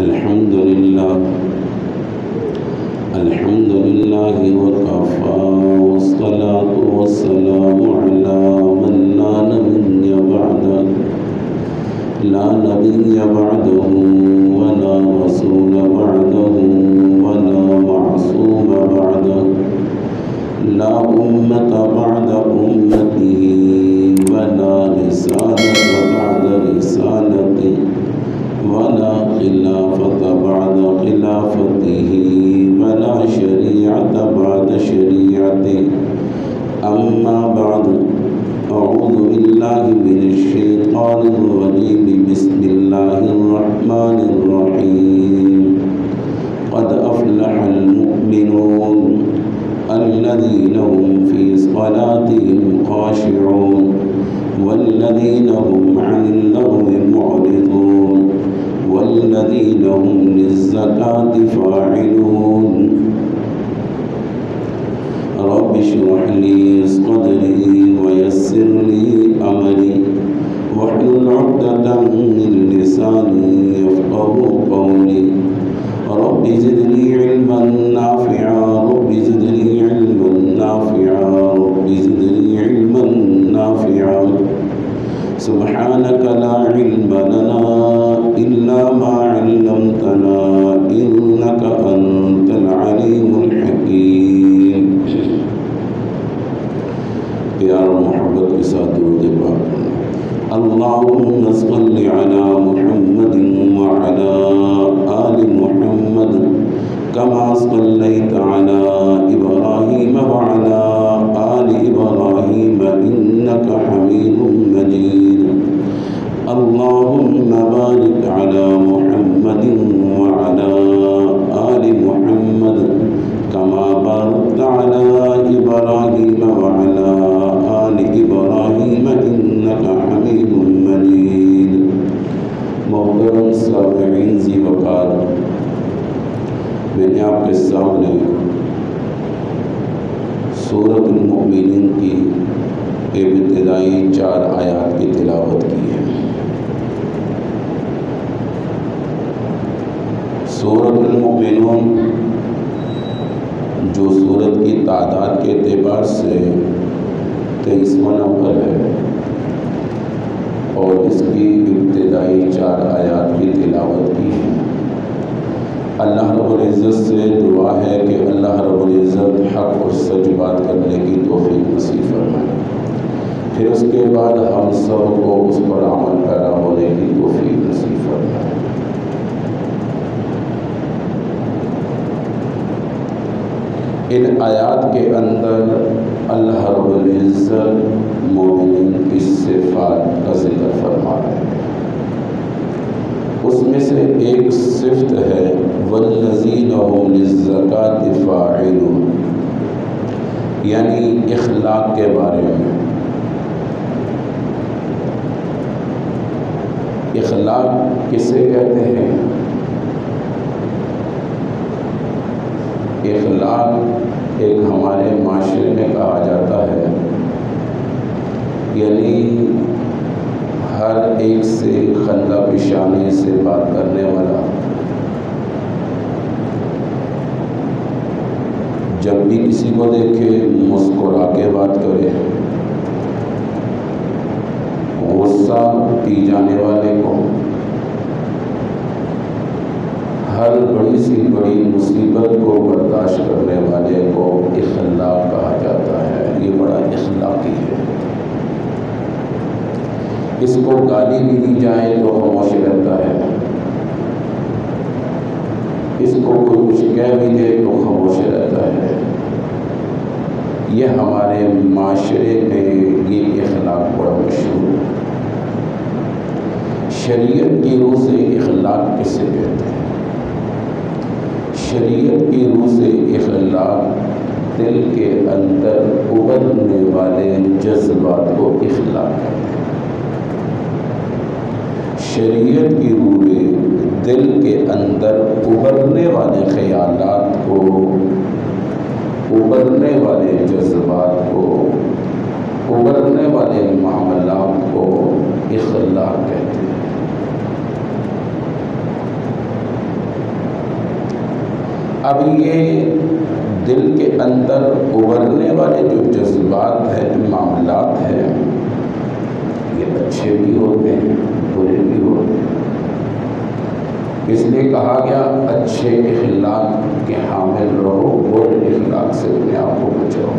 الحمد لله وكفى والصلاة والسلام على من لا نبي بعده ولا رسول بعده ولا معصوم بعده لا أمة بعد أمته ولا رسالة بعد رسالته ولا خلافة بعد خلافته ولا شريعة بعد شريعته أما بعد أعوذ بالله من الشيطان الرجيم بسم الله الرحمن الرحيم قد أفلح المؤمنون الذين هم في صلاتهم خاشعون والذين هم عن اللغو معرضون والذين هم للزكاة فاعلون رب اشرح لي صدري ويسر لي أمري واحلل عقدة من لساني يفقهوا قولي رب زدني علما نافعا رب زدني علما نافعا رب زدني علما نافعا سبحانك لا علم لنا إلا ما علمتنا إنك أنت العليم الحكيم. پیار و محبت کے ساتھ درود پاک اللهم صل على محمد وعلى آل محمد كما صليت على إبراهيم وعلى آل إبراهيم إنك حميد مجيد. اللهم بارك على محمد وعلى آل محمد كما باركت على إبراهيم وعلى آل إبراهيم إنك حميد مجيد. محترم سامعین ذی وقار، میں نے آپ کے سامنے سورۃ المؤمنین کی ابتدائی 4 آیات کی تلاوت کی ہے. سورۃ المؤمنون جو سورت کی تعداد کے اعتبار سے 23واں نمبر ہے اور اس کی ابتدائی 4 آیات کی تلاوت کی ہے. اللہ رب العزت سے دعا ہے کہ اللہ رب العزت حق اور سچ بات کرنے کی توفیق نصیب فرمائے، پھر اس کے بعد ہم سب کو اس پر عمل پیرا ہونے کی توفیق نصیب فرمائے. ان آیات کے اندر اللہ رب العزت مومنین کی صفات کا ذکر فرما رہے ہیں. اس میں سے ایک صفت ہے والذین هم للزکاة فاعلون، یعنی اخلاق کے بارے میں. اخلاق کسے کہتے ہیں؟ اخلاق ایک ہمارے معاشرے میں کہا جاتا ہے، یعنی ہر ایک سے خندہ پیشانی سے بات کرنے والا، جب بھی کسی کو دیکھے مسکرا کے بات کرے، غصہ پی جانے والے کو، ہر بڑی سی بڑی مصیبت کو برداشت کرنے والے کو اخلاق کہا جاتا ہے. یہ بڑا اخلاقی ہے. اس کو گالی بھی دی جائے تو خاموش رہتا ہے، اس کو کوئی کچھ کہہ بھی دے تو خاموش رہتا ہے. یہ ہمارے معاشرے میں یہ اخلاق بڑا مشہور ہے. شریعت کی روح سے اخلاق کسے کہتے ہیں؟ شریعت کی روح سے اخلاق دل کے اندر ابلنے والے جذبات کو اخلاق کہتے ہیں. شریعت کی روح میں دل کے اندر ابلنے والے خیالات کو، ابلنے والے جذبات کو، ابلنے والے معاملات کو اخلاق کہتے ہیں. اب یہ دل کے اندر ابھرنے والے جو جذبات ہیں، معاملات ہیں، یہ اچھے بھی ہوتے ہیں، برے بھی ہوتے ہیں۔ اس لیے کہا گیا اچھے اخلاق کے حامل رہو، برے اخلاق سے اپنے آپ کو بچاؤ۔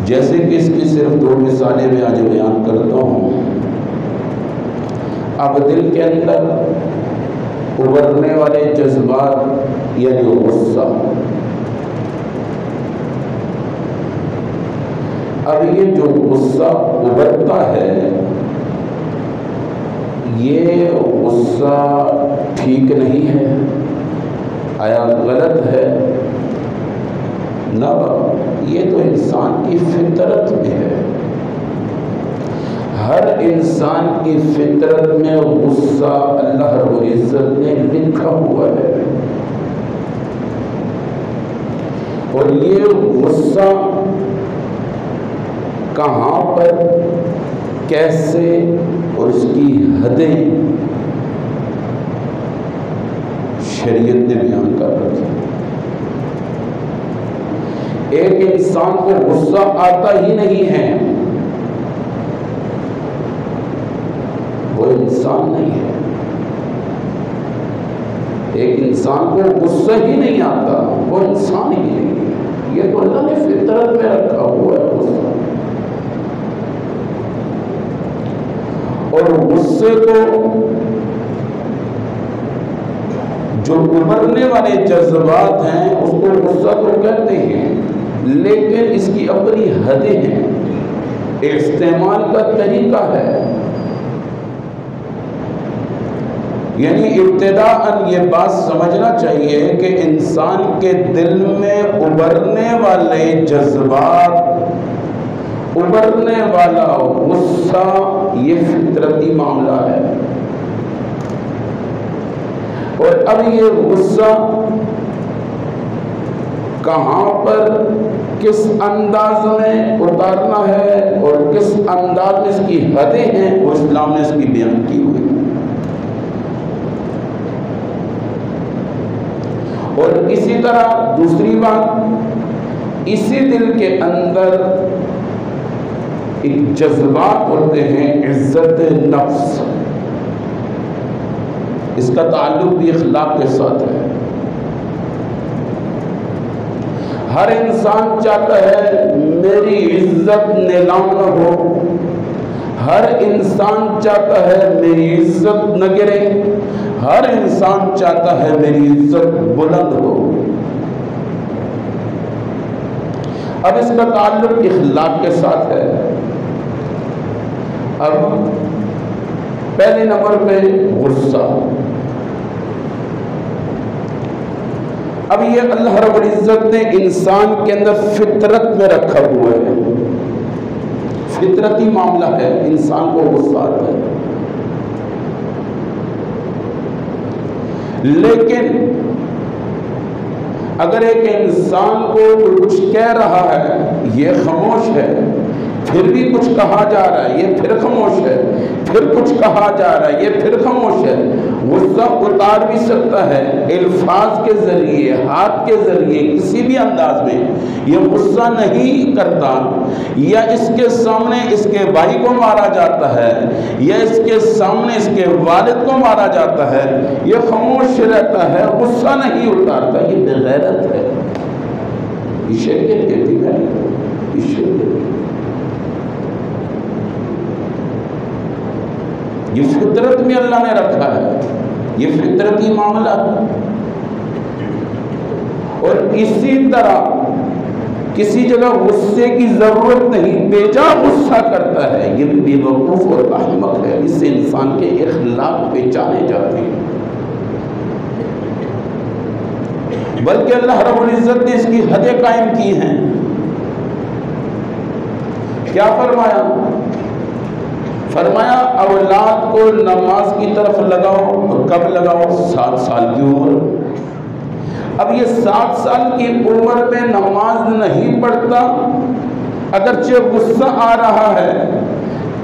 جیسے کہ اس کی صرف 2 مثالیں میں آج بیان کرتا ہوں۔ اب دل کے اندر ابھرنے والے جذبات یعنی غصہ، اب یہ جو غصہ ابھرتا ہے، یہ غصہ ٹھیک نہیں ہے، آیا غلط ہے؟ نہ، یہ تو انسان کی فطرت میں ہے۔ ہر انسان کی فطرت میں غصہ اللہ رب العزت نے لکھا ہوا ہے، اور یہ غصہ کہاں پر، کیسے، اور اس کی حدیں شریعت نے بیان کر رکھی۔ ایک انسان کو غصہ آتا ہی نہیں ہے، وہ انسان نہیں ہے۔ ایک انسان کو غصہ ہی نہیں آتا، وہ انسان ہی نہیں ہے۔ یہ تو اللہ نے فطرت میں رکھا ہوا ہے غصہ۔ اور غصے کو جو ابھرنے والے جذبات ہیں اس کو غصہ تو کہتے ہیں، لیکن اس کی اپنی حدیں ہیں، استعمال کا طریقہ ہے۔ یعنی ابتداءً یہ بات سمجھنا چاہیے کہ انسان کے دل میں ابھرنے والے جذبات، ابھرنے والا غصہ، یہ فطرتی معاملہ ہے۔ اور اب یہ غصہ کہاں پر، کس انداز میں اتارنا ہے اور کس انداز میں اس کی حدیں ہیں، وہ اسلام نے اس کی بیان کی ہوئی۔ اور اسی طرح دوسری بات، اسی دل کے اندر ایک جذبات ہوتے ہیں، عزت نفس، اس کا تعلق بھی اخلاق کے ساتھ ہے۔ ہر انسان چاہتا ہے میری عزت نیلام نہ ہو، ہر انسان چاہتا ہے میری عزت نہ گرے، ہر انسان چاہتا ہے میری عزت بلند ہو۔ اب اس کا تعلق اخلاق کے ساتھ ہے۔ اب پہلے نمبر پہ غصہ، اب یہ اللہ رب العزت نے انسان کے اندر فطرت میں رکھا ہوا ہے، فطرتی معاملہ ہے، انسان کو غصہ آتا ہے۔ لیکن اگر ایک انسان کو کچھ کہہ رہا ہے، یہ خاموش ہے، پھر بھی کچھ کہا جا رہا ہے، یہ پھر خاموش ہے، پھر کچھ کہا جا رہا ہے، یہ پھر خاموش ہے، غصہ اتار بھی سکتا ہے الفاظ کے ذریعے، ہاتھ کے ذریعے، کسی بھی انداز میں۔ یہ غصہ نہیں کرتا، یا اس کے سامنے اس کے بھائی کو مارا جاتا ہے، یا اس کے سامنے اس کے والد کو مارا جاتا ہے، یہ خاموش رہتا ہے، غصہ نہیں اتارتا، یہ بے غیرت ہے۔ یہ شریعت کہتی ہے، یہ شریعت، یہ فطرت میں اللہ نے رکھا ہے، یہ فطرتی معاملہ ہے۔ اور اسی طرح کسی جگہ غصے کی ضرورت نہیں، بے جا غصہ کرتا ہے، یہ بھی بے وقوف اور احمق ہے، اس سے انسان کے اخلاق پہچانے جاتے ہیں۔ بلکہ اللہ رب العزت نے اس کی حدیں قائم کی ہیں۔ کیا فرمایا؟ فرمایا اولاد کو نماز کی طرف لگاؤ، اور کب لگاؤ؟ 7 سال کی عمر۔ اب یہ 7 سال کی عمر میں نماز نہیں پڑھتا، اگرچہ غصہ آ رہا ہے،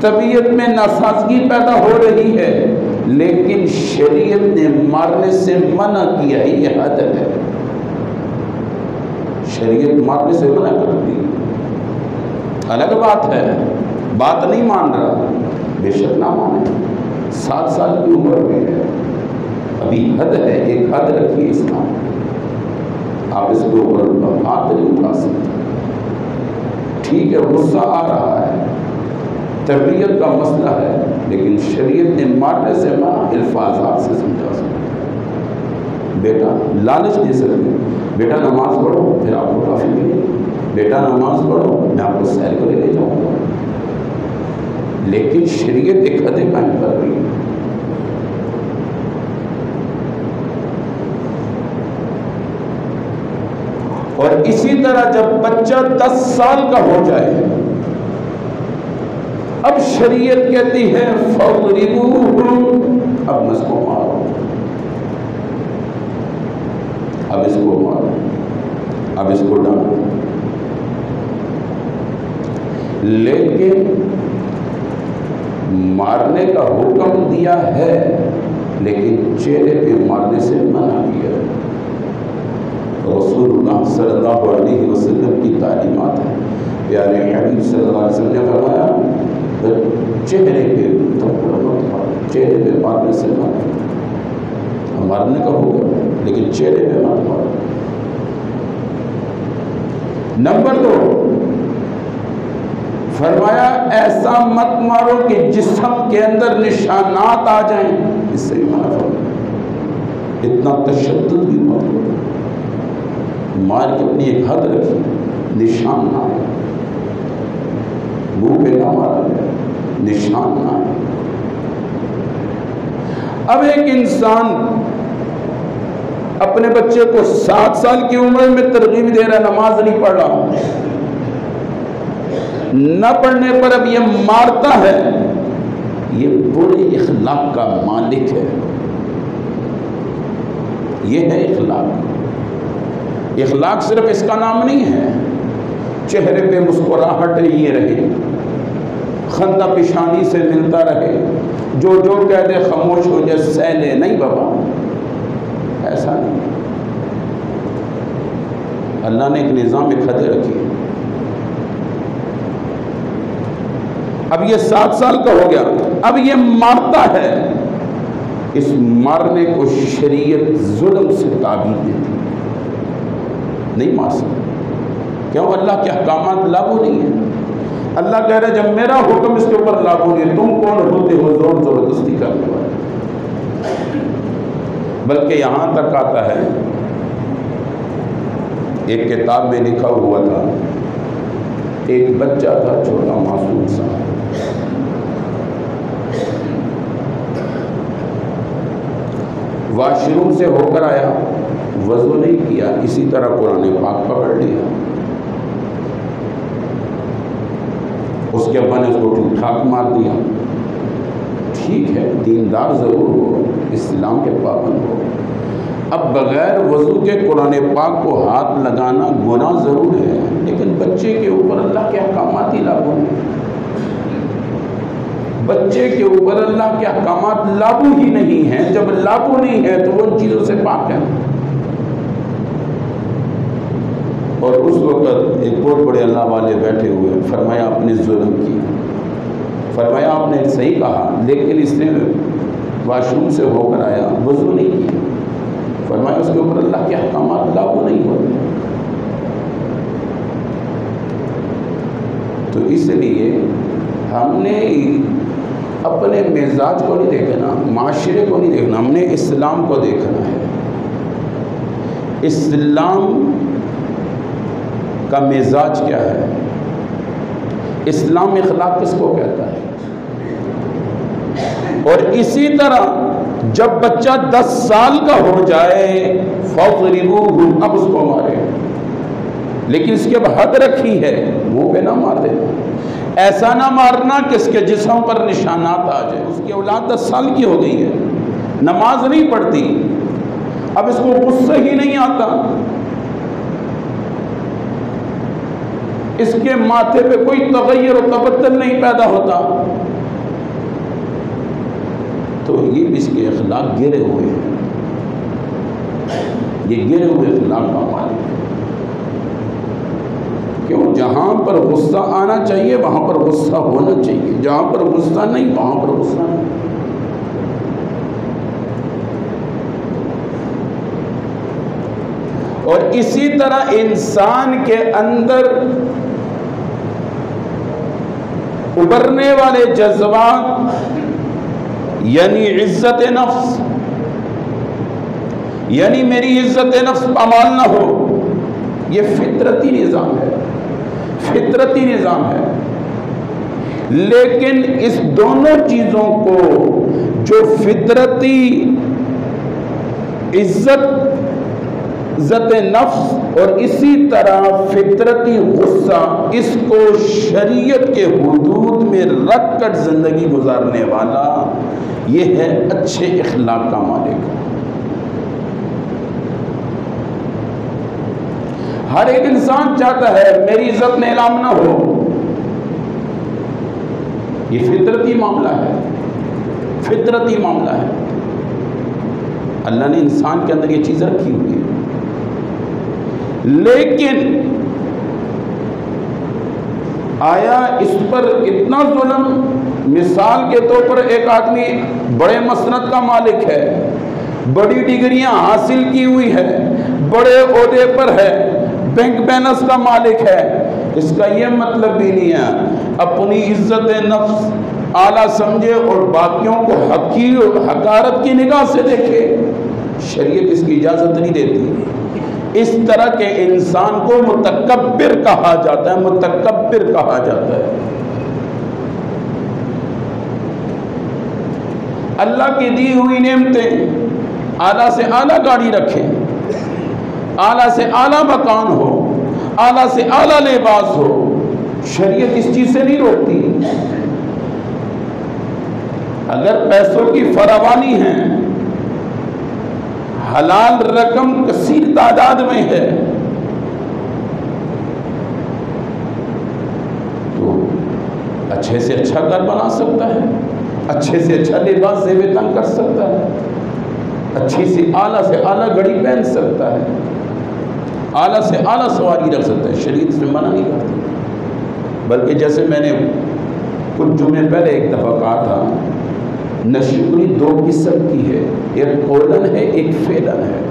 طبیعت میں ناسازگی پیدا ہو رہی ہے، لیکن شریعت نے مارنے سے منع کیا ہے، یہ حد ہے۔ شریعت مارنے سے منع کر دی، الگ بات ہے، بات نہیں مان رہا، بے شک نہ مانے، 7 سال کی عمر میں ہے، ابھی حد ہے، ایک حد رکھیے اسلام، آپ اس کے اوپر ہاتھ نہیں اٹھا سکتے۔ ٹھیک ہے، غصہ آ رہا ہے، تربیت کا مسئلہ ہے، لیکن شریعت نے مارنے سے منع الفاظات سے سمجھا سکتے۔ بیٹا لالچ دے سکتے، بیٹا نماز پڑھو پھر آپ کو کافی ملے گی، بیٹا نماز پڑھو میں آپ کو سیر کو لے جاؤں گا، لیکن شریعت ایک حد قائم کر رہی ہے۔ اور اسی طرح جب بچہ 10 سال کا ہو جائے، اب شریعت کہتی ہے فَاضْرِبُوهُمْ، اب اس کو مارو، اب اس کو مارو، اب اس کو ڈانٹو۔ لیکن مارنے کا حکم دیا ہے، لیکن چہرے پہ مارنے سے منع کیا ہے۔ رسول اللہ صلی اللہ علیہ وسلم کی تعلیمات ہیں، پیارے حبیب صلی اللہ علیہ وسلم نے فرمایا چہرے پہ تھپڑ مت مارو، چہرے پہ مارنے سے منع، مارنے کا حکم ہے لیکن چہرے پہ مت مارو۔ نمبر 2، فرمایا ایسا مت مارو کہ جسم کے اندر نشانات آ جائیں، اس سے بھی منع فرمایا۔ اتنا تشدد بھی مت کرو، مار کے اپنی ایک حد رکھی، نشان نہ آئے، منہ پہ نہ مارا جائے، نشان نہ آئے۔ اب ایک انسان اپنے بچے کو 7 سال کی عمر میں ترغیب دے رہا ہے، نماز نہیں پڑھ رہا، نہ پڑھنے پر اب یہ مارتا ہے، یہ برے اخلاق کا مالک ہے۔ یہ ہے اخلاق۔ اخلاق صرف اس کا نام نہیں ہے چہرے پہ مسکراہٹ یہ رہے، خندہ پیشانی سے ملتا رہے، جو کہہ دے خاموش ہو جائے، سہ لے، نہیں بابا، ایسا نہیں۔ اللہ نے ایک نظام، ایک حد رکھی ہے۔ اب یہ 7 سال کا ہو گیا، اب یہ مارتا ہے، اس مارنے کو شریعت ظلم سے تعبیر دیتی ہے، نہیں مار سکتا۔ کیوں؟ اللہ کے احکامات لاگو نہیں ہیں۔ اللہ کہہ رہے جب میرا حکم اس کے اوپر لاگو نہیں ہے، تم کون ہوتے ہو زور زبردستی کرنے والے؟ بلکہ یہاں تک آتا ہے، ایک کتاب میں لکھا ہوا تھا، ایک بچہ تھا چھوٹا معصوم سا، واش روم سے ہو کر آیا، وضو نہیں کیا، اسی طرح قرآن پاک پکڑ لیا، اس کے ابا نے اس کو ٹھیک ٹھاک مار دیا۔ ٹھیک ہے، دیندار ضرور ہو، اسلام کے پابند ہو، اب بغیر وضو کے قرآن پاک کو ہاتھ لگانا گناہ ضرور ہے، لیکن بچے کے اوپر اللہ کے احکامات ہی لاگو نہیں، بچے کے اوپر اللہ کے احکامات لاگو ہی نہیں ہیں۔ جب لاگو نہیں ہے تو وہ ان چیزوں سے پاک ہے۔ اور اس وقت ایک بہت بڑے اللہ والے بیٹھے ہوئے، فرمایا آپ نے ظلم کیا، فرمایا آپ نے صحیح کہا، لیکن اس نے واش روم سے ہو کر آیا، وضو نہیں کیا، فرمایا اس کے اوپر اللہ کے احکامات لاگو نہیں ہوتے۔ تو اس لیے ہم نے اپنے مزاج کو نہیں دیکھنا، معاشرے کو نہیں دیکھنا، ہم نے اسلام کو دیکھنا ہے۔ اسلام کا مزاج کیا ہے؟ اسلام اخلاق کس کو کہتا ہے؟ اور اسی طرح جب بچہ 10 سال کا ہو جائے، فَاضْرِبُوهُمْ، اب اس کو مارے، لیکن اس کی اب حد رکھی ہے، منہ پہ نہ مار دینا، ایسا نہ مارنا کہ اس کے جسم پر نشانات آ جائیں۔ اس کی اولاد 10 سال کی ہو گئی ہے، نماز نہیں پڑھتی، اب اس کو غصہ ہی نہیں آتا، اس کے ماتھے پہ کوئی تغیر و تبدل نہیں پیدا ہوتا، تو یہ بھی اس کے اخلاق گرے ہوئے ہیں، یہ گرے ہوئے اخلاق کا مالک ہے۔ کیوں؟ جہاں پر غصہ آنا چاہیے وہاں پر غصہ ہونا چاہیے، جہاں پر غصہ نہیں وہاں پر غصہ نہیں۔ اور اسی طرح انسان کے اندر ابھرنے والے جذبات یعنی عزت نفس، یعنی میری عزت نفس پامال نہ ہو، یہ فطرتی نظام ہے، فطرتی نظام ہے۔ لیکن اس دونوں چیزوں کو جو فطرتی عزت نفس اور اسی طرح فطرتی غصہ، اس کو شریعت کے حدود میں رکھ کر زندگی گزارنے والا، یہ ہے اچھے اخلاق کا مالک۔ ہر ایک انسان چاہتا ہے میری عزت نیلام نہ ہو، یہ فطرتی معاملہ ہے، فطرتی معاملہ ہے۔ اللہ نے انسان کے اندر یہ چیز رکھی ہوئی ہے، لیکن آیا اس پر اتنا ظلم؟ مثال کے طور پر ایک آدمی بڑے مسند کا مالک ہے، بڑی ڈگریاں حاصل کی ہوئی ہے، بڑے عہدے پر ہے، بینک بیلنس کا مالک ہے، اس کا یہ مطلب بھی نہیں ہے اپنی عزت نفس اعلیٰ سمجھے اور باقیوں کو حقیر اور حقارت کی نگاہ سے دیکھے۔ شریعت اس کی اجازت نہیں دیتی۔ اس طرح کے انسان کو متکبر کہا جاتا ہے، متکبر کہا جاتا ہے۔ اللہ کی دی ہوئی نعمتیں، اعلیٰ سے اعلیٰ گاڑی رکھیں، اعلیٰ سے اعلیٰ مکان ہو، اعلیٰ سے اعلیٰ لباس ہو، شریعت اس چیز سے نہیں روکتی۔ اگر پیسوں کی فراوانی ہے، حلال رقم کثیر تعداد میں ہے، تو اچھے سے اچھا گھر بنا سکتا ہے، اچھے سے اچھا لباس زیب تن کر سکتا ہے، اچھی سی اعلیٰ سے اعلیٰ گھڑی پہن سکتا ہے، اعلیٰ سے اعلیٰ سواری رکھ سکتا ہے، شریعت اس میں منع نہیں کرتی۔ بلکہ جیسے میں نے کچھ جمعے پہلے ایک دفعہ کہا تھا، ناشکری دو قسم کی ہے، ایک قولن ہے، ایک فعلن ہے۔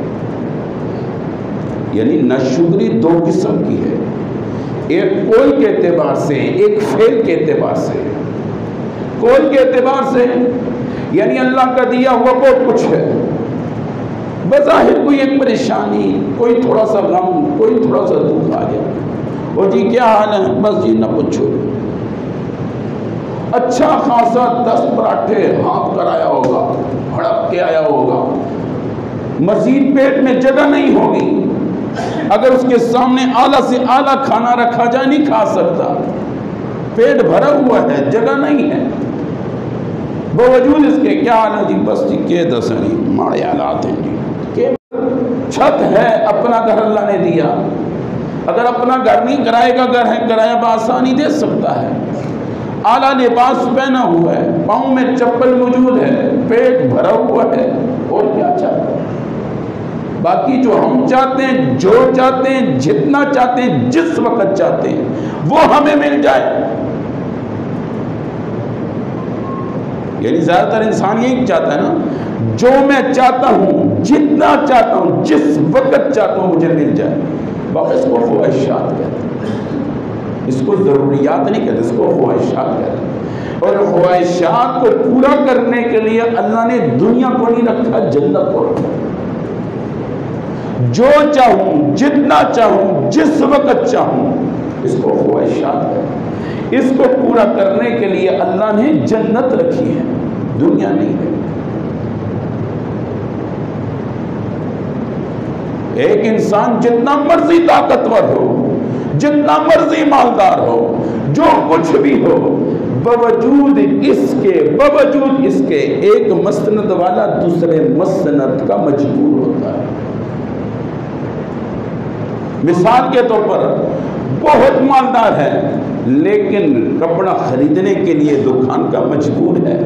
یعنی ناشکری دو قسم کی ہے، ایک قول کے اعتبار سے، ایک فعل کے اعتبار سے۔ قول کے اعتبار سے یعنی اللہ کا دیا ہوا بہت کچھ ہے، بظاہر کوئی ایک پریشانی، کوئی تھوڑا سا غم، کوئی تھوڑا سا دکھ آ گیا، وہ جی کیا حال ہے، بس جی نہ پوچھو، اچھا خاصا 10 پراٹھے ہانپ کر آیا ہوگا، ہڑپ کے آیا ہوگا، مزید پیٹ میں جگہ نہیں ہوگی، اگر اس کے سامنے اعلیٰ سے اعلیٰ کھانا رکھا جائے نہیں کھا سکتا، پیٹ بھرا ہوا ہے، جگہ نہیں ہے، باوجود اس کے کیا حال ہے جی، بس جی کے دسنی ماڑے حالات ہیں جی، کہ چھت ہے، اپنا گھر اللہ نے دیا، اگر اپنا گھر نہیں کرائے کا گھر ہے، کرایہ بآسانی دے سکتا ہے، اعلیٰ لباس پہنا ہوا ہے، پاؤں میں چپل موجود ہے، پیٹ بھرا ہوا ہے، اور کیا چاہتا ہے؟ باقی جو ہم چاہتے ہیں، جو چاہتے ہیں، جتنا چاہتے ہیں، جس وقت چاہتے ہیں، وہ ہمیں مل جائے۔ یعنی زیادہ تر انسان یہی چاہتا ہے نا، جو میں چاہتا ہوں، جتنا چاہتا ہوں، جس وقت چاہتا ہوں مجھے مل جائے۔ باقی اس کو خواہشات کہتے ہیں، اس کو ضروریات نہیں کہتے، اس کو خواہشات کہتے ہیں۔ اور خواہشات کو پورا کرنے کے لیے اللہ نے دنیا کو نہیں رکھا، جنت کو رکھا۔ جو چاہوں، جتنا چاہوں، جس وقت چاہوں، اس کو خواہشات کہتے ہیں۔ اس کو پورا کرنے کے لیے اللہ نے جنت رکھی ہے، دنیا نہیں ہے۔ ایک انسان جتنا مرضی طاقتور ہو، جتنا مرضی مالدار ہو، جو کچھ بھی ہو، باوجود اس کے ایک مسند والا دوسرے مسند کا مجبور ہوتا ہے۔ مثال کے طور پر بہت مالدار ہے لیکن کپڑا خریدنے کے لیے دکان کا مجبور ہے،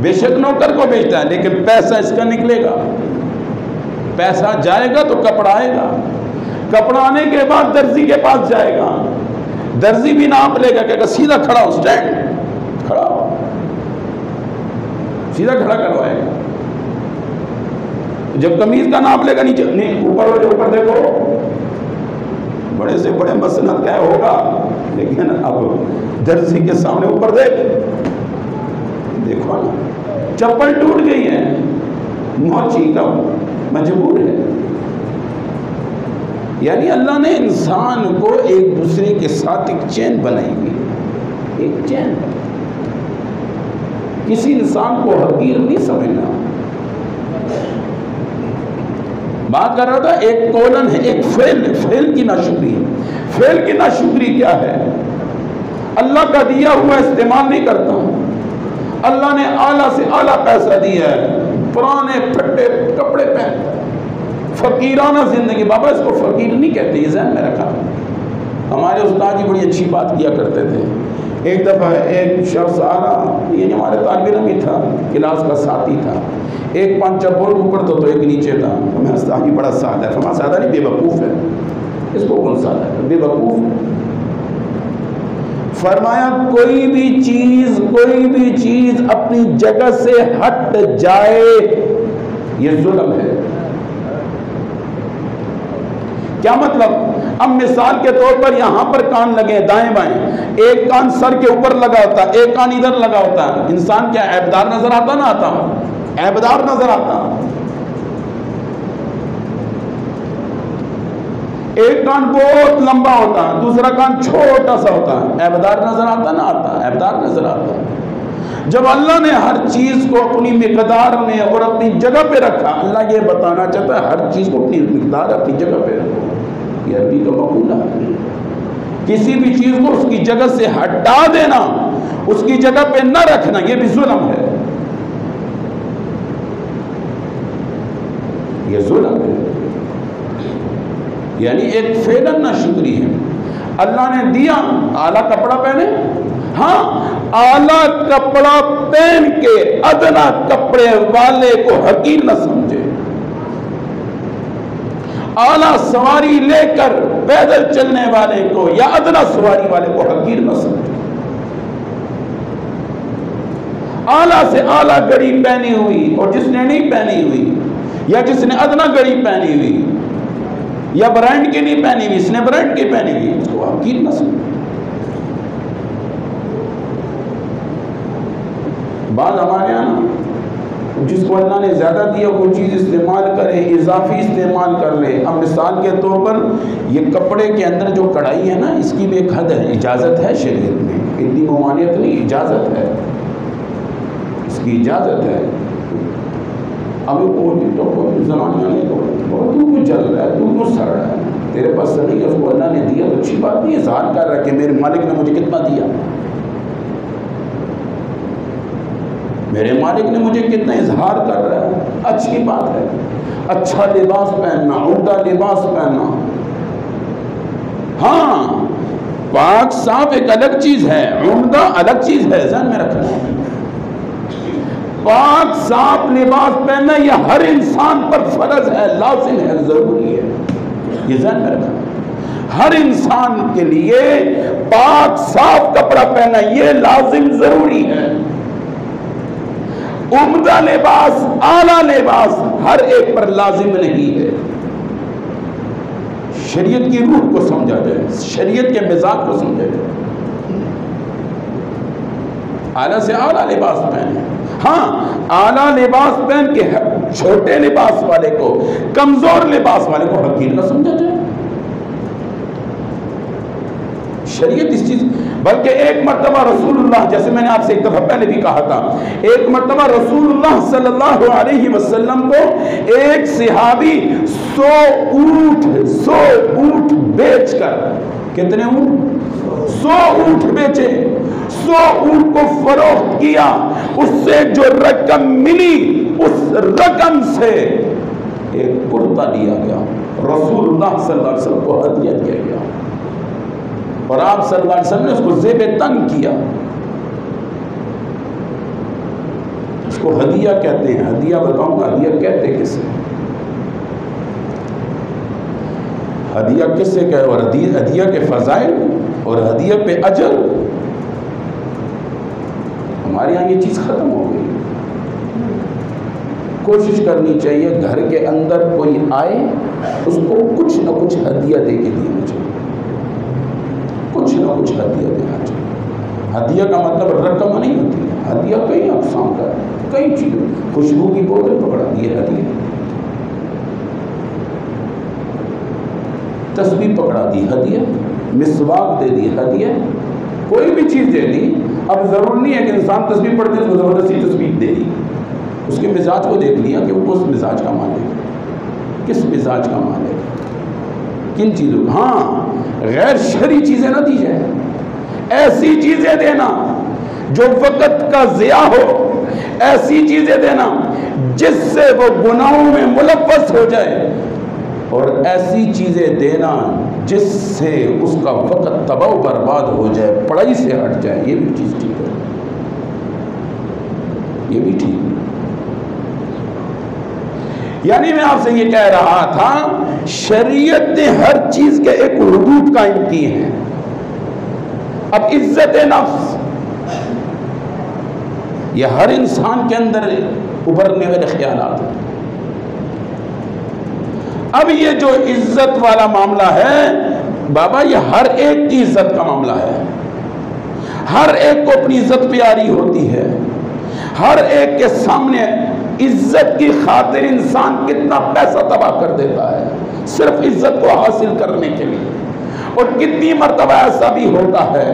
بے شک نوکر کو بیچتا ہے، لیکن پیسہ اس کا نکلے گا، پیسہ جائے گا تو کپڑا آئے گا، کپڑا آنے کے بعد درزی کے پاس جائے گا، درزی بھی ناپ لے گا، کہ سیدھا کھڑا ہو، سٹینڈ کھڑا ہو، سیدھا کھڑا کروائے گا۔ جب قمیض کا ناپ لے گا نیچے نہیں، اوپر ہو جو اوپر دیکھو، بڑے سے بڑے مسند کیا ہوگا، لیکن اب درزی کے سامنے اوپر دیکھو نا، چپل ٹوٹ گئی ہے، موچی کا مجبور ہے۔ یعنی اللہ نے انسان کو ایک دوسرے کے ساتھ ایک چین بنائی ہوئی، ایک چین، کسی انسان کو حقیر نہیں سمجھنا۔ بات کر رہا تھا ایک کولن ہے، ایک فعل کی ناشکری ہے۔ فعل کی ناشکری کیا ہے؟ اللہ کا دیا ہوا استعمال نہیں کرتا، اللہ نے اعلیٰ سے اعلیٰ پیسہ دیا ہے، پرانے پھٹے کپڑے پہنتا ہے، فقیرانہ زندگی۔ بابا اس کو فقیر نہیں کہتے، یہ ذہن میں رکھا۔ ہمارے استاد جی بڑی اچھی بات کیا کرتے تھے۔ ایک دفعہ ایک شخص آ رہا، یہ ہمارے طالب علم ہی تھا، کلاس کا ساتھی تھا، ایک پانچ چپل اوپر تو ایک نیچے تھا۔ میں استاد جی بڑا سادہ ہے، فرمایا سادہ نہیں، بے وقوف ہے، اس کو کون سادہ ہے، بے وقوف ہے۔ فرمایا کوئی بھی چیز اپنی جگہ سے ہٹ جائے یہ ظلم ہے۔ کیا مطلب؟ اب مثال کے طور پر یہاں پر کان لگے دائیں بائیں، ایک کان سر کے اوپر لگا ہوتا ہے، ایک کان ادھر لگا ہوتا ہے، انسان کیا عیبدار نظر آتا نہ آتا؟ عیبدار نظر آتا۔ ایک کان بہت لمبا ہوتا ہے، دوسرا کان چھوٹا سا ہوتا ہے، عیبدار نظر آتا نہ آتا؟ عیبدار نظر آتا۔ جب اللہ نے ہر چیز کو اپنی مقدار میں اور اپنی جگہ پہ رکھا، اللہ یہ بتانا چاہتا ہے ہر چیز کو اپنی مقدار اپنی جگہ پہ رکھو۔ یہ عربی کا مقولہ ہے، کسی بھی چیز کو اس کی جگہ سے ہٹا دینا، اس کی جگہ پہ نہ رکھنا، یہ بھی ظلم ہے، یہ ظلم ہے۔ یعنی ایک فعل ناشکری ہے۔ اللہ نے دیا، اعلیٰ کپڑا پہنے، ہاں اعلیٰ کپڑا پہن کے ادنا کپڑے والے کو حقیر نہ سمجھے، اعلیٰ سواری لے کر پیدل چلنے والے کو یا ادنا سواری والے کو حقیر نہ سمجھے۔ اعلیٰ سے اعلیٰ گھڑی پہنی ہوئی اور جس نے نہیں پہنی ہوئی، یا جس نے ادنا گھڑی پہنی ہوئی یا برانڈ کی نہیں پہنی ہوئی، اس نے برانڈ کی پہنی ہوئی، اس کو حقیر نہ سمجھے۔ بعض ہمارے یہاں جس کو اللہ نے زیادہ دیا وہ چیز استعمال کرے، اضافی استعمال کر لے۔ اب مثال کے طور پر یہ کپڑے کے اندر جو کڑھائی ہے نا، اس کی بھی ایک حد ہے، اجازت ہے شریعت میں، اتنی ممانعت نہیں، اجازت ہے، اس کی اجازت ہے۔ اب کوئی زمانہ نہیں تو کیوں چل رہا ہے، تو کیوں سڑ رہا ہے، تیرے پاس نہیں ہے، اس کو اللہ نے دیا تو اچھی بات نہیں، اظہار کر رہا ہے کہ میرے مالک نے مجھے کتنا دیا، میرے مالک نے مجھے کتنا اظہار کر رہا ہے، اچھی بات ہے۔ اچھا لباس پہننا، عمدہ لباس پہننا، ہاں پاک صاف ایک الگ چیز ہے، عمدہ الگ چیز ہے، ذہن میں رکھنا ہے۔ پاک صاف لباس پہننا یہ ہر انسان پر فرض ہے، لازم ہے، ضروری ہے، یہ ذہن میں رکھنا ہے۔ ہر انسان کے لیے پاک صاف کپڑا پہننا یہ لازم ضروری ہے۔ عمدہ لباس، اعلیٰ لباس ہر ایک پر لازم نہیں ہے۔ شریعت کی روح کو سمجھا جائے، شریعت کے مزاج کو سمجھا جائے۔ اعلیٰ سے اعلیٰ لباس پہنے، ہاں اعلیٰ لباس پہن کے چھوٹے لباس والے کو، کمزور لباس والے کو حقیر نہ سمجھا جائے۔ شریعت اس چیز، بلکہ ایک مرتبہ رسول اللہ، جیسے میں نے آپ سے ایک دفعہ پہلے بھی کہا تھا، ایک مرتبہ رسول اللہ صلی اللہ علیہ وسلم کو ایک صحابی 100 اونٹ بیچ کر، کتنے اونٹ؟ 100 اونٹ بیچے، 100 اونٹ کو فروخت کیا، اس سے جو رقم ملی اس رقم سے ایک کرتا لیا گیا، رسول اللہ صلی اللہ علیہ وسلم کو ہدیہ کیا گیا، اور آپ صلی اللہ علیہ وسلم نے اس کو زیب تنگ کیا، اس کو ہدیہ کہتے ہیں. ہدیہ بتاؤں گا ہدیہ کہتے کسے, ہدیہ کس سے کہ, اور ہدیہ کے فضائل اور ہدیہ پہ اجر. ہمارے یہاں یہ چیز ختم ہو گئی. کوشش کرنی چاہیے گھر کے اندر کوئی آئے اس کو کچھ نہ کچھ ہدیہ دے کے دینا چاہیے, کچھ نہ کچھ ہدیہ دینا چاہیے. ہدیہ کا مطلب رقم نہیں ہوتی ہے, ہدیہ کئی اقسام کا ہے, کئی چیزیں. خوشبو کی بوتل پکڑا دی ہدیہ, تسبیح پکڑا دی ہدیہ, مسواک دے دی ہدیہ, کوئی بھی چیز دے دی. اب ضرور نہیں ہے کہ انسان تسبیح پڑھتے ہیں اس کو زبردستی تسبیح دے دی. اس کے مزاج کو دیکھ لیا کہ وہ کس مزاج کا مالک ہے, کس مزاج کا مالک ہے, کن چیزوں. ہاں غیر شرعی چیزیں نہ دی جائے, ایسی چیزیں دینا جو وقت کا ضیاع ہو, ایسی چیزیں دینا جس سے وہ گناہوں میں ملوث ہو جائے, اور ایسی چیزیں دینا جس سے اس کا وقت تباہ و برباد ہو جائے, پڑھائی سے ہٹ جائے. یہ بھی چیز ٹھیک ہے, یہ بھی ٹھیک ہے. یعنی میں آپ سے یہ کہہ رہا تھا شریعت نے ہر چیز کے ایک حدود قائم کی ہیں. اب عزت نفس یہ ہر انسان کے اندر ابھرنے والے خیالات ہیں. اب یہ جو عزت والا معاملہ ہے بابا, یہ ہر ایک کی عزت کا معاملہ ہے. ہر ایک کو اپنی عزت پیاری ہوتی ہے. ہر ایک کے سامنے عزت کی خاطر انسان کتنا پیسہ تباہ کر دیتا ہے صرف عزت کو حاصل کرنے کے لیے. اور کتنی مرتبہ ایسا بھی ہوتا ہے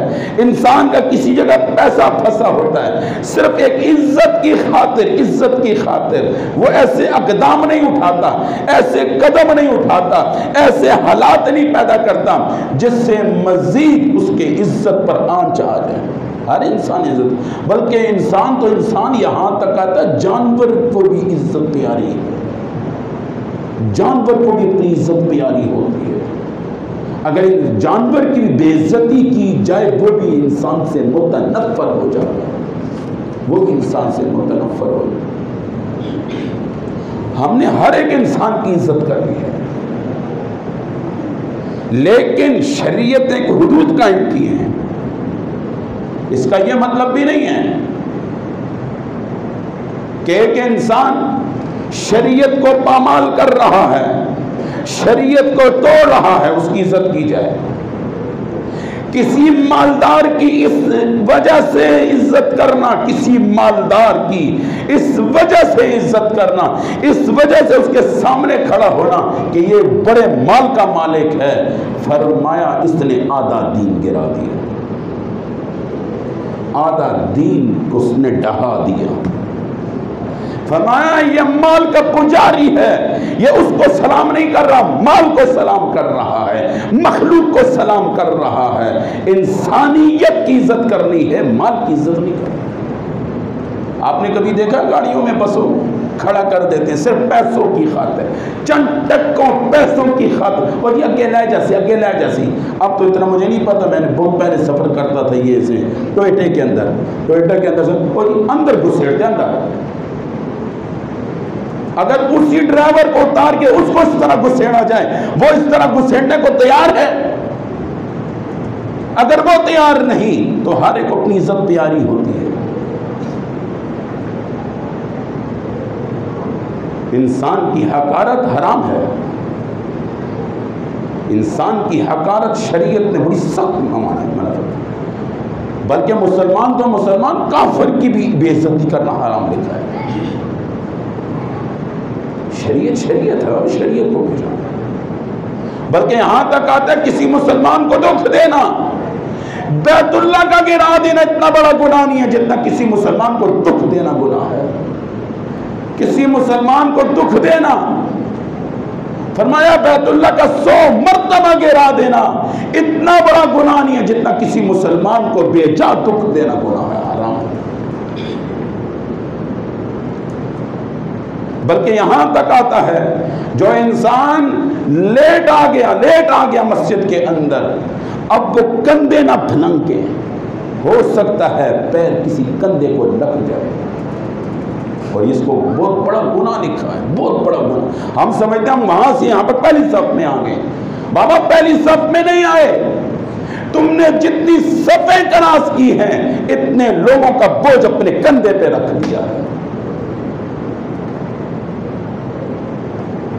انسان کا کسی جگہ پیسہ پھنسا ہوتا ہے, صرف ایک عزت کی خاطر, عزت کی خاطر وہ ایسے اقدام نہیں اٹھاتا, ایسے قدم نہیں اٹھاتا, ایسے حالات نہیں پیدا کرتا جس سے مزید اس کے عزت پر آنچ آ جائے. ہر انسان عزت, بلکہ انسان تو انسان یہاں تک آتا ہے جانور کو بھی عزت پیاری ہے, جانور کو بھی اپنی عزت پیاری ہوتی ہے. اگر جانور کی بے عزتی کی جائے وہ بھی انسان سے متنفر ہو جاتا ہے, وہ بھی انسان سے متنفر ہو جاتا ہے. ہم نے ہر ایک انسان کی عزت کرنی ہے, لیکن شریعت نے ایک حدود قائم کی ہیں. اس کا یہ مطلب بھی نہیں ہے کہ ایک انسان شریعت کو پامال کر رہا ہے, شریعت کو توڑ رہا ہے, اس کی عزت کی جائے. کسی مالدار کی اس وجہ سے عزت کرنا, کسی مالدار کی اس وجہ سے عزت کرنا, اس وجہ سے اس کے سامنے کھڑا ہونا کہ یہ بڑے مال کا مالک ہے, فرمایا اس نے آدھا دین گرا دیا, آدھا دین کو اس نے ڈھا دیا. فرمایا یہ مال کا پجاری ہے, یہ اس کو سلام نہیں کر رہا, مال کو سلام کر رہا ہے, مخلوق کو سلام کر رہا ہے. انسانیت کی عزت کرنی ہے, مال کی عزت نہیں کرنی. آپ نے کبھی دیکھا گاڑیوں میں بسوں کھڑا کر دیتے ہیں صرف پیسوں کی خاطر, چند ٹکوں پیسوں کی خاطر, اور یہ اکیلا جیسے اکیلا جیسی. اب تو اتنا مجھے نہیں پتا, میں نے بہت پہلے سفر کرتا تھا یہ سے ٹوئیٹا کے اندر سے, اور اندر گھسیڑتے اندر. اگر اسی ڈرائیور کو اتار کے اس کو اس طرح گھسیڑا جائے, وہ اس طرح گھسیڑنے کو تیار ہے؟ اگر وہ تیار نہیں تو ہر ایک اپنی عزت پیاری ہوتی ہے. انسان کی حقارت حرام ہے, انسان کی حقارت شریعت نے بڑی سخت منع کی. بلکہ مسلمان تو مسلمان, کافر کی بھی بے عزتی کرنا حرام لکھا ہے. شریعت ہے اور شریعت کو پہچانا. بلکہ یہاں تک آتا ہے کسی مسلمان کو دکھ دینا, بیت اللہ کا گرا دینا اتنا بڑا گناہ نہیں ہے جتنا کسی مسلمان کو دکھ دینا گناہ ہے. کسی مسلمان کو دکھ دینا, فرمایا بیت اللہ کا 100 مرتبہ گرا دینا اتنا بڑا گناہ نہیں ہے جتنا کسی مسلمان کو بے جا دکھ دینا گناہ ہے, حرام ہے. بلکہ یہاں تک آتا ہے جو انسان لیٹ آ گیا مسجد کے اندر, اب وہ کندھے نہ پھلنگ کے, ہو سکتا ہے پیر کسی کندھے کو لگ جائے, اور اس کو بہت بڑا گناہ لکھا ہے، بہت بڑا گناہ۔ ہم سمجھتے ہیں ہم وہاں سے یہاں پر پہلی صف میں آ گئے، بابا پہلی صف میں نہیں آئے، تم نے جتنی صفیں کراس کی ہیں اتنے لوگوں کا بوجھ اپنے کندھے پہ رکھ دیا ہے۔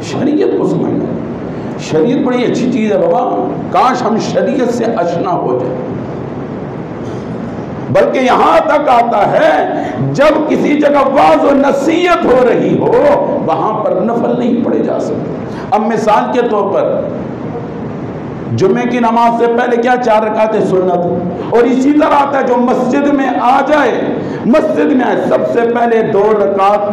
شریعت کو سمجھنا، شریعت بڑی اچھی چیز ہے بابا، کاش ہم شریعت سے آشنا ہو جائیں۔ بلکہ یہاں تک آتا ہے جب کسی جگہ واعظ و نصیحت ہو رہی ہو وہاں پر نفل نہیں پڑھے جا سکتے۔ اب مثال کے طور پر جمعے کی نماز سے پہلے کیا 4 رکعتیں سنت، اور اسی طرح آتا ہے جو مسجد میں آ جائے، مسجد میں آئے سب سے پہلے 2 رکعت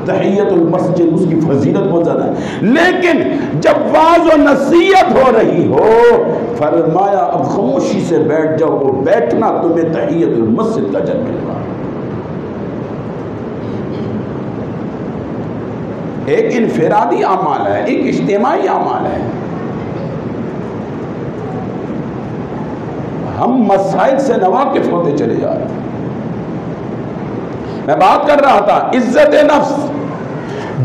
تحیت المسجد، اس کی فضیلت بہت زیادہ ہے۔ لیکن جب واعظ و نصیحت ہو رہی ہو فرمایا اب خاموشی سے بیٹھ جاؤ، وہ بیٹھنا تمہیں تحیت المسجد کا اجر ملے گا۔ ایک انفرادی اعمال ہے، ایک اجتماعی اعمال ہے۔ ہم مسائل سے ناواقف ہوتے چلے جا رہے ہیں۔ میں بات کر رہا تھا عزت نفس،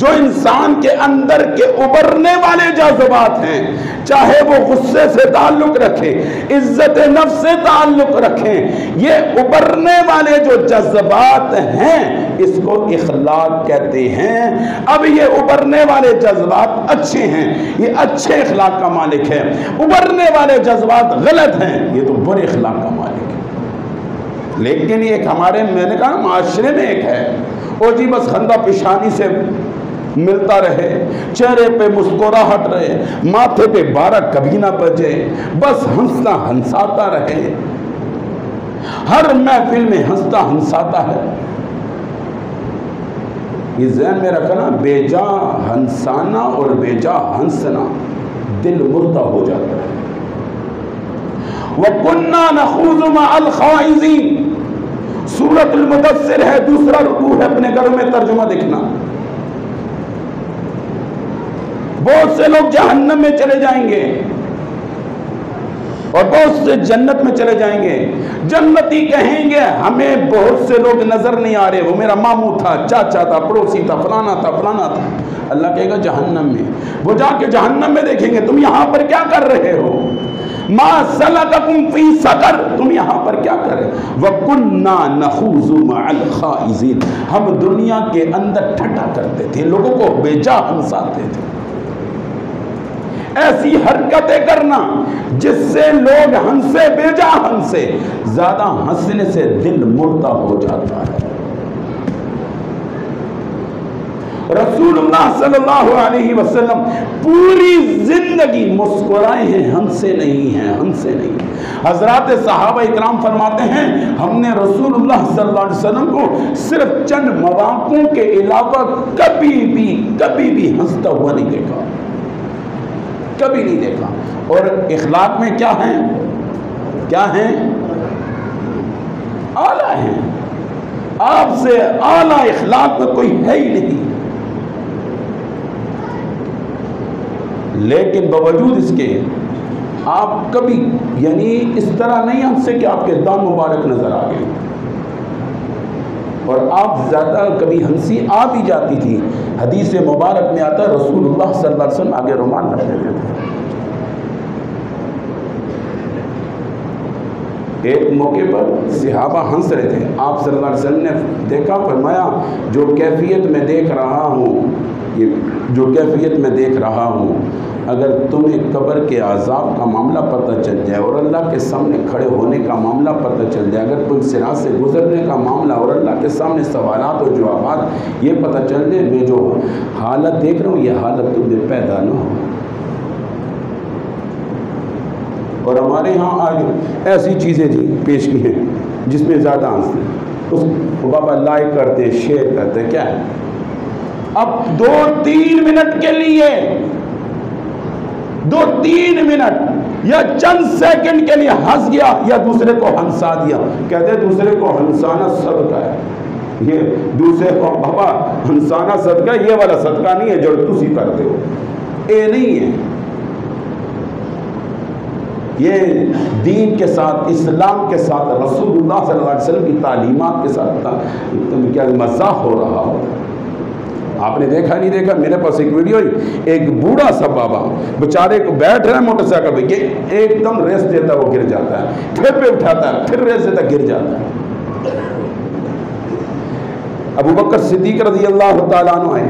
جو انسان کے اندر کے ابھرنے والے جذبات ہیں، چاہے وہ غصے سے تعلق رکھے، عزت نفس سے تعلق رکھیں، یہ ابھرنے والے جو جذبات ہیں اس کو اخلاق کہتے ہیں۔ اب یہ ابھرنے والے جذبات اچھے ہیں، یہ اچھے اخلاق کا مالک ہے، ابھرنے والے جذبات غلط ہیں، یہ تو برے اخلاق کا مالک ہے۔ لیکن ایک ہمارے میں نے کہا معاشرے میں ایک ہے، وہ جی بس خندہ پیشانی سے ملتا رہے، چہرے پہ مسکراہٹ رہے، ماتھے پہ 12 کبھی نہ بجے، بس ہنسنا ہنساتا رہے، ہر محفل میں ہنستا ہنساتا ہے۔ یہ ذہن میں رکھنا، بے جا ہنسانا اور بے جا ہنسنا دل مردہ ہو جاتا ہے۔ وَكُنَّا نَخُوضُ مَعَ الْخَائِضِينَ، سورۃ المدثر ہے، دوسرا رکوع ہے، اپنے گھروں میں ترجمہ دیکھنا۔ بہت سے لوگ جہنم میں چلے جائیں گے اور بہت سے جنت میں چلے جائیں گے۔ جنتی کہیں گے ہمیں بہت سے لوگ نظر نہیں آ رہے، وہ میرا ماموں تھا، چاچا تھا، پڑوسی تھا، فلانا تھا، فلانا تھا۔ اللہ کہے گا جہنم میں، وہ جا کے جہنم میں دیکھیں گے تم یہاں پر کیا کر رہے ہو، ما سلککم فی سقر، تم یہاں پر کیا کر رہے ہو؟ وَكُنَّا نَخُوضُ مَعَ الْخَائِضِينَ، ہم دنیا کے اندر ٹھٹا کرتے تھے، لوگوں کو بے جا ہنساتے تھے۔ ایسی حرکتیں کرنا جس سے لوگ ہنسے، بے جا ہنسے، زیادہ ہنسنے سے دل مردہ ہو جاتا ہے۔ رسول اللہ صلی اللہ علیہ وسلم پوری زندگی مسکرائے ہیں، ہنسے نہیں ہیں، ہنسے نہیں۔ حضرات صحابہ اکرام فرماتے ہیں ہم نے رسول اللہ صلی اللہ علیہ وسلم کو صرف چند مواقعوں کے علاوہ کبھی بھی ہنستا ہوا نہیں دیکھا، کبھی نہیں دیکھا۔ اور اخلاق میں کیا ہیں؟ کیا ہیں؟ اعلیٰ ہیں، آپ سے اعلیٰ اخلاق میں کوئی ہے ہی نہیں۔ لیکن باوجود اس کے آپ کبھی یعنی اس طرح نہیں ہنسے کہ آپ کے دان مبارک نظر آ گئے، اور آپ زیادہ کبھی ہنسی آ بھی جاتی تھی۔ حدیث مبارک میں آتا ہے رسول اللہ صلی اللہ علیہ وسلم آگے رومان رکھتے تھے۔ ایک موقع پر صحابہ ہنس رہے تھے، آپ صلی اللہ علیہ وسلم نے دیکھا، فرمایا جو کیفیت میں دیکھ رہا ہوں، جو کیفیت میں دیکھ رہا ہوں، اگر تمہیں قبر کے عذاب کا معاملہ پتہ چل جائے اور اللہ کے سامنے کھڑے ہونے کا معاملہ پتہ چل جائے، اگر کوئی صراط سے گزرنے کا معاملہ اور اللہ کے سامنے سوالات اور جوابات یہ پتہ چل جائے، میں جو حالت دیکھ رہا ہوں یہ حالت تمہیں پیدا نہ ہو۔ اور ہمارے ہاں آج ایسی چیزیں پیش کی ہیں جس میں زیادہ ہنستے ہیں، اس کو بابا لائک کرتے، شیئر کرتے، کیا ہے؟ اب 2-3 منٹ کے لیے، 2-3 منٹ یا چند سیکنڈ کے لیے ہنس گیا یا دوسرے کو ہنسا دیا، کہتے دوسرے کو ہنسانا صدقہ ہے۔ یہ دوسرے کو بابا ہنسانا صدقہ ہے، یہ والا صدقہ نہیں ہے جو تسی کرتے ہو، یہ نہیں ہے۔ یہ دین کے ساتھ، اسلام کے ساتھ، رسول اللہ صلی اللہ علیہ وسلم کی تعلیمات کے ساتھ کیا مزاح ہو رہا ہوتا ہے۔ آپ نے دیکھا نہیں دیکھا، میرے پاس ایک ویڈیو ہے، ایک بوڑھا سا بابا بیچارے کو بیٹھ رہا ہے موٹر سائیکل پہ، یہ ایک دم ریس دیتا ہے، وہ گر جاتا ہے، پھر پہ اٹھاتا ہے، پھر ریس دیتا ہے، گر جاتا ہے۔ ابو بکر صدیق رضی اللہ تعالیٰ عنہ آئے،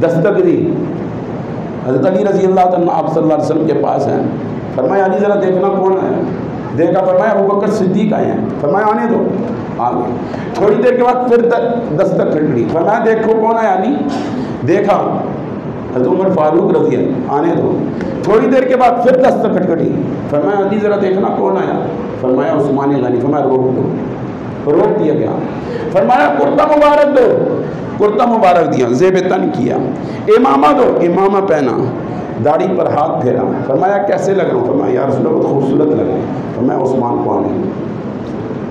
دستک دی، حضرت علی رضی اللہ تعالیٰ عنہ آپ صلی اللہ علیہ وسلم کے پاس ہیں، فرمایا علی ذرا دیکھنا کون ہے، دیکھا، فرمایا ابو بکر صدیق آئے ہیں، فرمایا آنے دو، آگے، تھوڑی دیر کے بعد پھر دستک کھٹکڑی، فرمایا دیکھو کون ہے علی، دیکھا، حضرت عمر فاروق رضی اللہ، آنے دو، تھوڑی دیر کے بعد پھر دستک کھٹکڑی، فرمایا علی ذرا دیکھنا کون آیا، فرمایا عثمان غنی، فرمایا روک دو، روک دیا گیا، فرمایا کرتا مبارک دو، کرتا مبارک دیا، زیب تن کیا، امامہ دو، امامہ پہنا، داڑھی پر ہاتھ پھیرا، فرمایا کیسے لگ رہا ہوں، فرمایا یا رسول اللہ بہت خوبصورت لگ رہے ہیں، فرمایا عثمان کو آنے،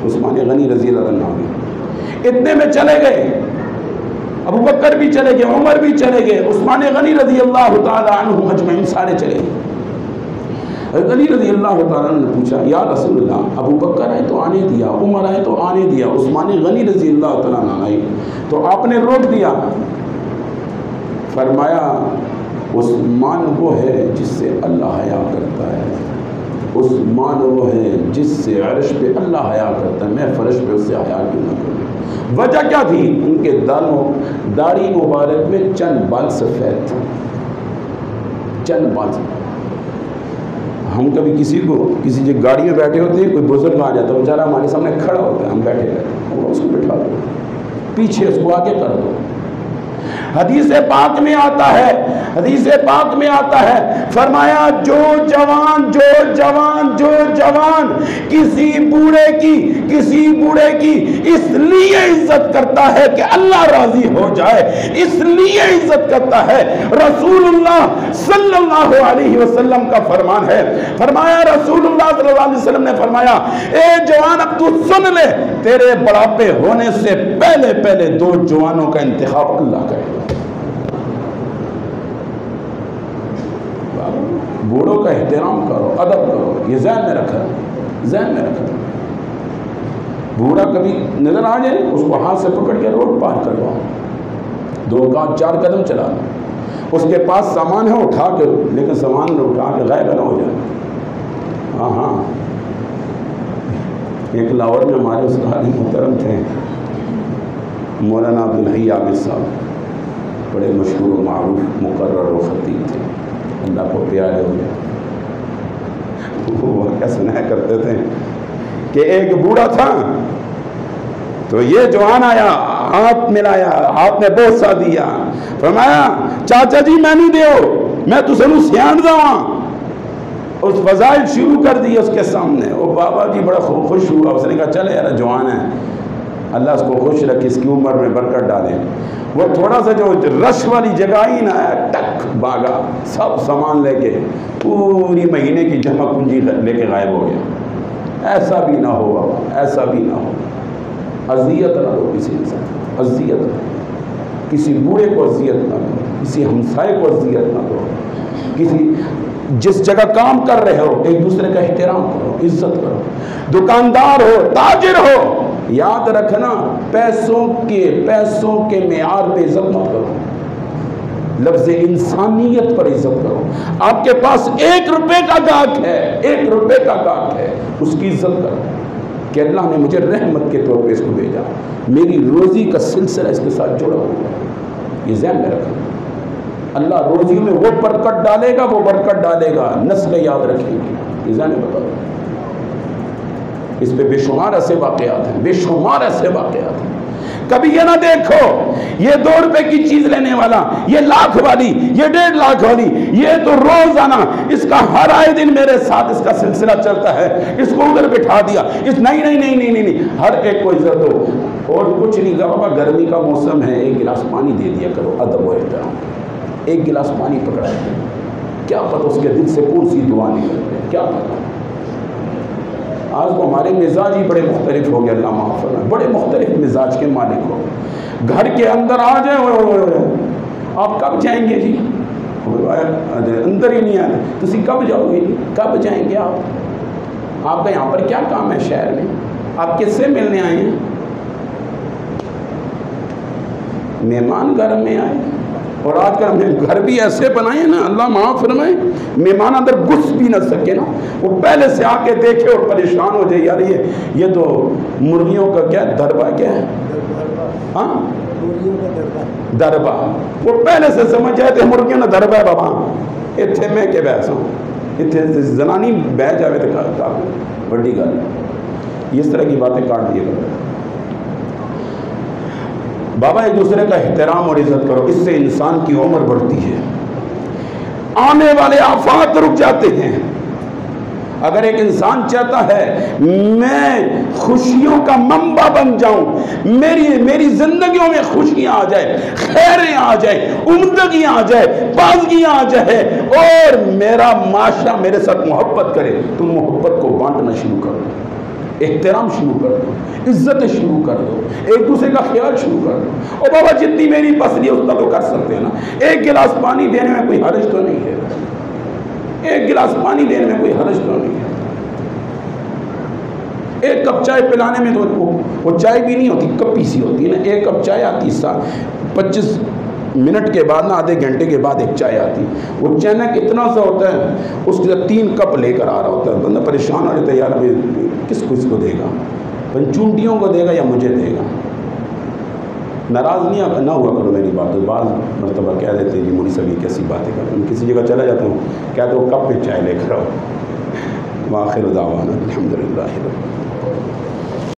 عثمان غنی رضی اللہ عنہ، اتنے میں چلے گئے، ابو بکر بھی چلے گئے، عمر بھی چلے گئے، عثمان غنی رضی اللہ تعالی عنہ اجمعین سارے چلے گئے۔ حضرت علی رضی اللہ تعالیٰ عنہ نے پوچھا یا رسول اللہ، ابو بکر آئے تو آنے دیا، عمر آئے تو آنے دیا، عثمان غنی رضی اللہ تعالیٰ عنہ آئے تو آپ نے روک دیا، فرمایا عثمان وہ ہے جس سے اللہ حیا کرتا ہے، عثمان وہ ہے جس سے عرش پہ اللہ حیا کرتا ہے، میں فرش پہ اس سے حیا کیوں نہ کروں؟ وجہ کیا تھی؟ ان کے داڑھی مبارک میں چند بال سفید تھے، چند بال سفید۔ ہم کبھی کسی گاڑی میں بیٹھے ہوتے ہیں، کوئی بزرگ آ جاتا ہے، بیچارہ ہمارے سامنے کھڑا ہوتا ہے، ہم بیٹھے رہتے ہیں، اس کو بٹھا دو، پیچھے اس کو آگے کر دو۔ حدیث پاک میں آتا ہے، حدیث پاک میں آتا ہے، فرمایا جو جوان کسی بوڑھے کی اس لیے عزت کرتا ہے کہ اللہ راضی ہو جائے، اس لیے عزت کرتا ہے، رسول اللہ صلی اللہ علیہ وسلم کا فرمان ہے، فرمایا رسول اللہ صلی اللہ علیہ وسلم نے فرمایا اے جوان اب تو سن لے، تیرے بڑھاپے ہونے سے پہلے دو جوانوں کا انتخاب اللہ کرے گا۔ بوڑھوں کا احترام کرو، ادب کرو، یہ ذہن میں رکھا، بوڑھا کبھی نظر آ جائے اس کو ہاتھ سے پکڑ کے روڈ پار کرواؤ، 2-4 قدم چلا دو، اس کے پاس سامان ہے اٹھا کے، لیکن سامان نہ اٹھا کے غائب نہ ہو جائے۔ ہاں ایک لاہور میں ہمارے استاد محترم تھے مولانا عبدالحی عابد صاحب، بڑے مشہور و معروف مقرر و خطیب تھے، اللہ کو پیارے ہو گیا۔ وہ کیا سنا کرتے تھے کہ ایک بوڑھا تھا تو یہ جوان آیا، ہاتھ ملایا، ہاتھ میں بوسہ دیا، فرمایا چاچا جی میں نہیں دیو، میں تو سنو سیان داواں، اس فضائل شروع کر دی اس کے سامنے۔ وہ بابا جی بڑا خوش ہوا، اس نے کہا چلے یار جوان ہے، اللہ اس کو خوش رکھے، اس کی عمر میں برکت ڈالے۔ وہ تھوڑا سا جو رش والی جگہ ہی نہ ہے، ٹک بھاگا، سب سامان لے کے پوری مہینے کی جمع پونجی لے کے غائب ہو گیا۔ ایسا بھی نہ ہو بابا، ایسا بھی نہ ہو، اذیت نہ دو کسی انسان، اذیت نہ دو، کسی بوڑھے کو اذیت نہ دو، کسی ہمسائے کو اذیت نہ دو، کسی جس جگہ کام کر رہے ہو ایک دوسرے کا احترام کرو، عزت کرو، دکاندار ہو، تاجر ہو، یاد رکھنا پیسوں کے معیار پہ عزت مت کرو، لفظ انسانیت پر عزت کرو۔ آپ کے پاس 1 روپے کا گاہک ہے، 1 روپے کا گاہک ہے، اس کی عزت کرو کہ اللہ نے مجھے رحمت کے طور پہ اس کو بھیجا، میری روزی کا سلسلہ اس کے ساتھ جڑا ہوا ہے، یہ ذہن میں رکھنا۔ اللہ روزیوں میں وہ برکت ڈالے گا، نسل یاد رکھیں گی، یہ ذہن میں بتا دو۔ اس پہ بے شمار ایسے واقعات ہیں، کبھی یہ نہ دیکھو یہ 2 روپے کی چیز لینے والا، یہ لاکھ والی، یہ 1.5 لاکھ والی، یہ تو روزانہ اس کا ہر آئے دن میرے ساتھ اس کا سلسلہ چلتا ہے، اس کو ادھر بٹھا دیا، نہیں، ہر ایک کو عزت ہو، اور کچھ نہیں کہا بابا گرمی کا موسم ہے، 1 گلاس پانی دے دیا کرو، ادب و احترام، 1 گلاس پانی پکڑا ہے، کیا پتہ اس کے دل سے کون سی دعا نکلتے ہیں، کیا پتہ۔ آج تو ہمارے مزاج ہی بڑے مختلف ہو گئے، اللہ معاف فرمائے، بڑے مختلف مزاج کے مالک ہو، گھر کے اندر آ جائیں، آپ کب جائیں گے جی، اندر ہی نہیں آتے، تسی کب جاؤ گے جی، کب جائیں گے آپ کا یہاں پر کیا کام ہے شہر میں، آپ کس سے ملنے آئے ہیں؟ مہمان گھر میں آئے، اور آج کل ہم نے گھر بھی ایسے بنائے نا، اللہ معاف فرمائے، مہمان اندر گھس بھی نہ سکے نا، وہ پہلے سے آ کے دیکھے اور پریشان ہو جائے، یار یہ تو مرغیوں کا کیا دربہ کیا ہے، ہاں دربہ، وہ پہلے سے سمجھ جائے تھے مرغیوں نے دربہ ہے بابا، اتنے میں کے بحث ہوں، اتنے زنانی بہ جاوے تو کافی بڑی گل ہے، اس طرح کی باتیں کاٹ دیے کرو۔ بابا ایک دوسرے کا احترام اور عزت کرو، اس سے انسان کی عمر بڑھتی ہے، آنے والے آفات رک جاتے ہیں۔ اگر ایک انسان چاہتا ہے میں خوشیوں کا منبع بن جاؤں، میری زندگیوں میں خوشیاں آ جائے، خیریں آ جائے، عمدگیاں آ جائے، بازگیاں آ جائے، اور میرا معاشرہ میرے ساتھ محبت کرے، تم محبت کو بانٹنا شروع کر دو، احترام شروع کر دو، عزت شروع کر دو، ایک دوسرے کا خیال شروع کر دو۔ اور بابا جتنی میری پسلی ہے اتنا تو کر سکتے ہیں نا، ایک گلاس پانی دینے میں کوئی حرج تو نہیں ہے، ایک گلاس پانی دینے میں کوئی حرج تو نہیں ہے، ایک کپ چائے پلانے میں تو وہ چائے بھی نہیں ہوتی، کپی سی ہوتی ہے نا، ایک کپ چائے آتی 25 منٹ کے بعد نا، آدھے گھنٹے کے بعد ایک چائے آتی، وہ چینک اتنا سا ہوتا ہے، اس کے ساتھ 3 کپ لے کر آ رہا ہوتا ہے، بندہ پریشان ہو جاتا ہے، یار کس کو اس کو دے گا، چونٹیوں کو دے گا یا مجھے دے گا۔ ناراض نہ ہوا کرو میری بات، بعض مرتبہ کہہ دیتے ہیں جی مودی صاحب یہ کیسی باتیں کرتے ہیں، کسی جگہ چلا جاتا ہوں کہتے ہو کپ میں چائے لے کر آؤ۔ وآخر دعوانا الحمدللہ۔